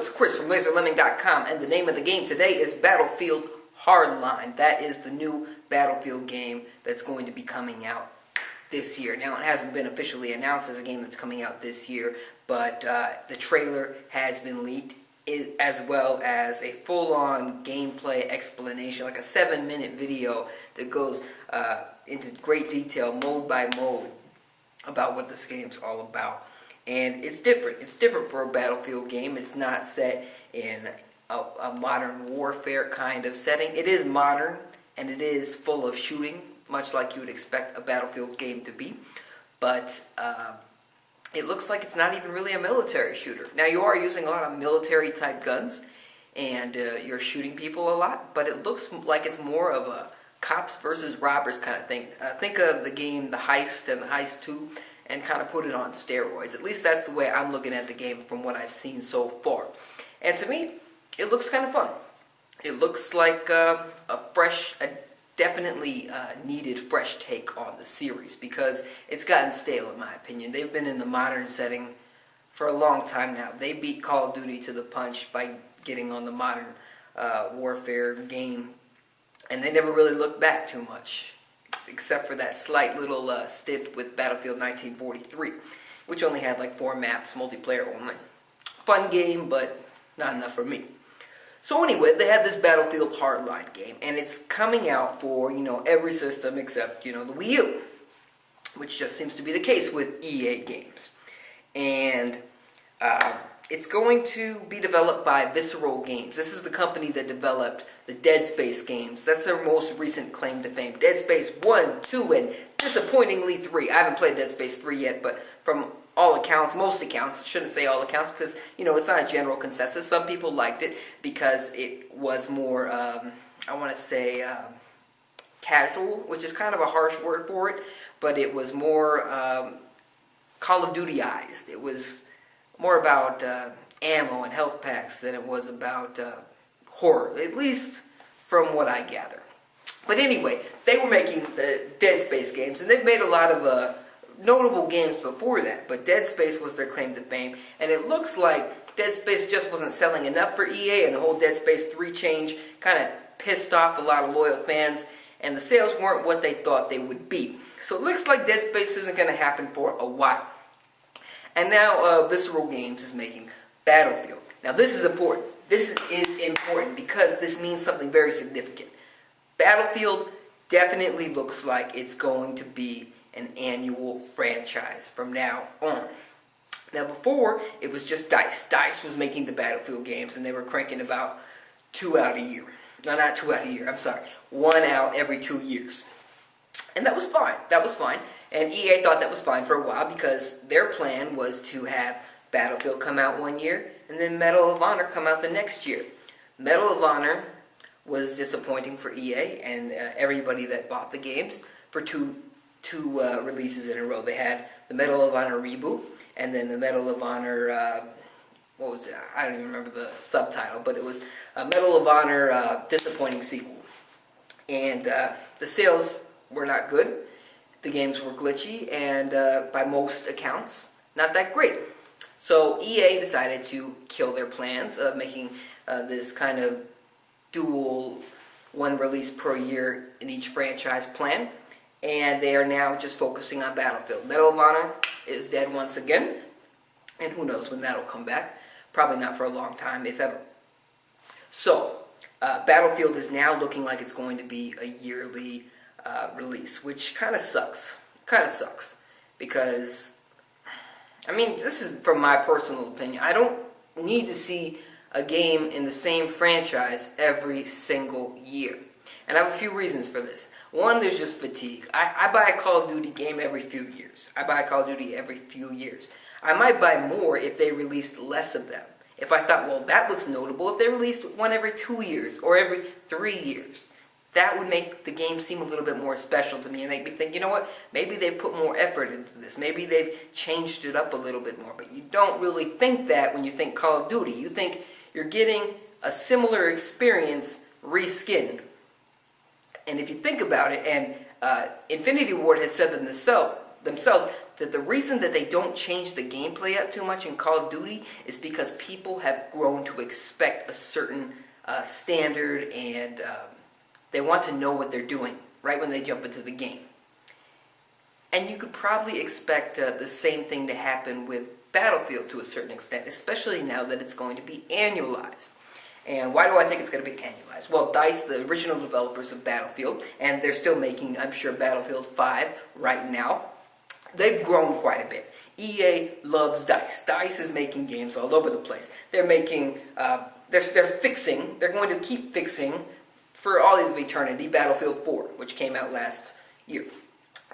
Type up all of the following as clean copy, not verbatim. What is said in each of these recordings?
it's Chris from LaserLemming.com, and the name of the game today is Battlefield Hardline. That is the new Battlefield game that's going to be coming out this year. Now, it hasn't been officially announced as a game that's coming out this year, but the trailer has been leaked, as well as a full-on gameplay explanation, like a 7-minute video that goes into great detail, mode by mode, about what this game's all about. And it's different. It's different for a Battlefield game. It's not set in a modern warfare kind of setting. It is modern, and it is full of shooting, much like you would expect a Battlefield game to be. But it looks like it's not even really a military shooter. Now, you are using a lot of military-type guns, and you're shooting people a lot, but it looks like it's more of a cops versus robbers kind of thing. Think of the game The Heist and The Heist 2, and kind of put it on steroids. At least that's the way I'm looking at the game from what I've seen so far. And to me, it looks kind of fun. It looks like a definitely needed fresh take on the series, because it's gotten stale in my opinion. They've been in the modern setting for a long time now. They beat Call of Duty to the punch by getting on the modern warfare game, and they never really looked back too much, except for that slight little stint with Battlefield 1943, which only had like 4 maps, multiplayer only. Fun game, but not enough for me. So anyway, they had this Battlefield Hardline game, and it's coming out for, every system except, the Wii U, which just seems to be the case with EA games. And it's going to be developed by Visceral Games. This is the company that developed the Dead Space games. That's their most recent claim to fame. Dead Space 1, 2, and disappointingly 3. I haven't played Dead Space 3 yet, but from all accounts, most accounts, shouldn't say all accounts, because, it's not a general consensus. Some people liked it because it was more, casual, which is kind of a harsh word for it, but it was more Call of Duty-ized. It was more about ammo and health packs than it was about horror, at least from what I gather. But anyway, they were making the Dead Space games, and they've made a lot of notable games before that, but Dead Space was their claim to fame, and it looks like Dead Space just wasn't selling enough for EA, and the whole Dead Space 3 change kind of pissed off a lot of loyal fans, and the sales weren't what they thought they would be. So it looks like Dead Space isn't going to happen for a while. And now Visceral Games is making Battlefield. Now this is important. This is important because this means something very significant. Battlefield definitely looks like it's going to be an annual franchise from now on. Now before, it was just DICE. DICE was making the Battlefield games, and they were cranking about 2 out a year. No, not 2 out a year, I'm sorry. 1 out every 2 years. And that was fine. That was fine. And EA thought that was fine for a while, because their plan was to have Battlefield come out 1 year, and then Medal of Honor come out the next year. Medal of Honor was disappointing for EA and everybody that bought the games for two releases in a row. They had the Medal of Honor reboot, and then the Medal of Honor, what was it? I don't even remember the subtitle, but it was a Medal of Honor disappointing sequel. And the sales were not good. The games were glitchy, and by most accounts, not that great. So EA decided to kill their plans of making this kind of dual 1 release per year in each franchise plan, and they are now just focusing on Battlefield. Medal of Honor is dead once again, and who knows when that'll come back. Probably not for a long time, if ever. So, Battlefield is now looking like it's going to be a yearly release, which kind of sucks. Because, this is from my personal opinion. I don't need to see a game in the same franchise every single year. And I have a few reasons for this. One, there's just fatigue. I buy a Call of Duty game every few years. I might buy more if they released less of them. If I thought, well, that looks notable, if they released one every 2 years or every 3 years, that would make the game seem a little bit more special to me and make me think, you know what, maybe they've put more effort into this. Maybe they've changed it up a little bit more. But you don't really think that when you think Call of Duty. You think you're getting a similar experience reskinned. And if you think about it, and Infinity Ward has said themselves, themselves that the reason that they don't change the gameplay up too much in Call of Duty is because people have grown to expect a certain standard, and they want to know what they're doing right when they jump into the game. And you could probably expect the same thing to happen with Battlefield to a certain extent, especially now that it's going to be annualized. And why do I think it's going to be annualized? Well, DICE, the original developers of Battlefield, and they're still making, I'm sure, Battlefield 5 right now, they've grown quite a bit. EA loves DICE. DICE is making games all over the place. They're making, they're going to keep fixing for all of eternity Battlefield 4, which came out last year,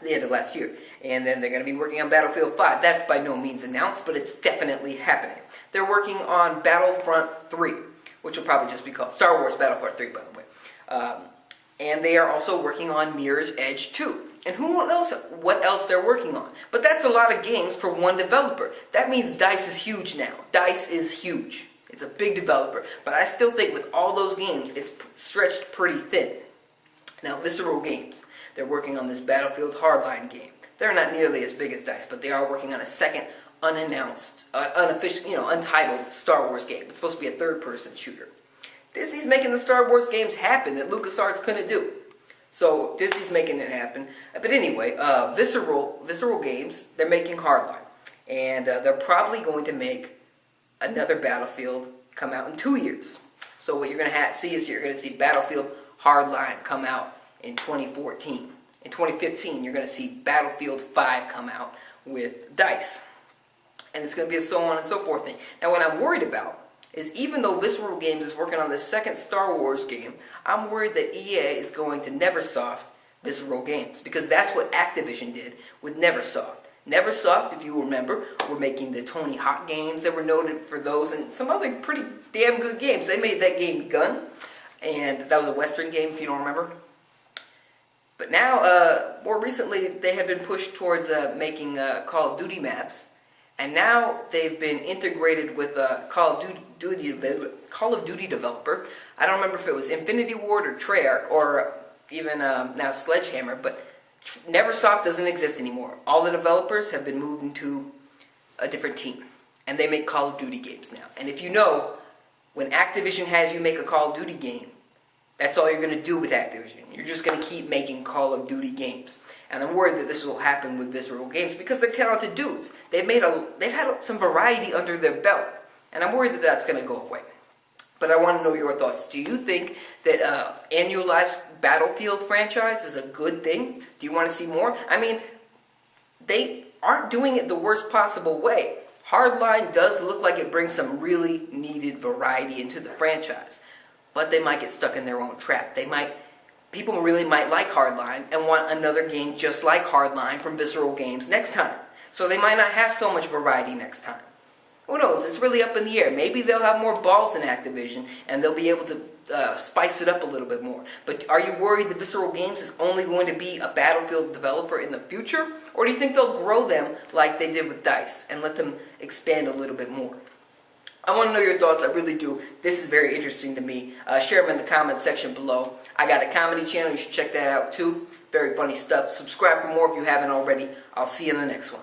the end of last year. And then they're going to be working on Battlefield 5. That's by no means announced, but it's definitely happening. They're working on Battlefront 3, which will probably just be called Star Wars Battlefront 3, by the way. And they are also working on Mirror's Edge 2. And who knows what else they're working on. But that's a lot of games for one developer. That means DICE is huge now. DICE is huge. It's a big developer. But I still think with all those games, it's stretched pretty thin. Now, Visceral Games, they're working on this Battlefield Hardline game. They're not nearly as big as DICE, but they are working on a second unannounced, unofficial, untitled Star Wars game. It's supposed to be a third-person shooter. Disney's making the Star Wars games happen that LucasArts couldn't do. So Disney's making it happen. But anyway, Visceral Games, they're making Hardline. And they're probably going to make another Battlefield come out in 2 years. So what you're going to see is you're going to see Battlefield Hardline come out in 2014. In 2015, you're going to see Battlefield 5 come out with DICE. And it's going to be a so on and so forth thing. Now, what I'm worried about is even though Visceral Games is working on the second Star Wars game, I'm worried that EA is going to Neversoft Visceral Games, because that's what Activision did with Neversoft. Neversoft, if you remember, were making the Tony Hawk games. They were noted for those and some other pretty damn good games. They made that game Gun, and that was a Western game if you don't remember. But now, more recently, they have been pushed towards making Call of Duty maps. And now they've been integrated with a Call of Duty developer. I don't remember if it was Infinity Ward or Treyarch or even now Sledgehammer, but Neversoft doesn't exist anymore. All the developers have been moved into a different team, and they make Call of Duty games now. And if you know, when Activision has you make a Call of Duty game, that's all you're going to do with Activision. You're just going to keep making Call of Duty games. And I'm worried that this will happen with Visceral Games because they're talented dudes. They've had some variety under their belt. And I'm worried that that's going to go away. But I want to know your thoughts. Do you think that annualized Battlefield franchise is a good thing? Do you want to see more? I mean, they aren't doing it the worst possible way. Hardline does look like it brings some really needed variety into the franchise. But they might get stuck in their own trap. People really might like Hardline and want another game just like Hardline from Visceral Games next time. So they might not have so much variety next time. Who knows? It's really up in the air. Maybe they'll have more balls in Activision and they'll be able to spice it up a little bit more. But are you worried that Visceral Games is only going to be a Battlefield developer in the future? Or do you think they'll grow them like they did with DICE and let them expand a little bit more? I want to know your thoughts. I really do. This is very interesting to me. Share them in the comments section below. I got a comedy channel. You should check that out too. Very funny stuff. Subscribe for more if you haven't already. I'll see you in the next one.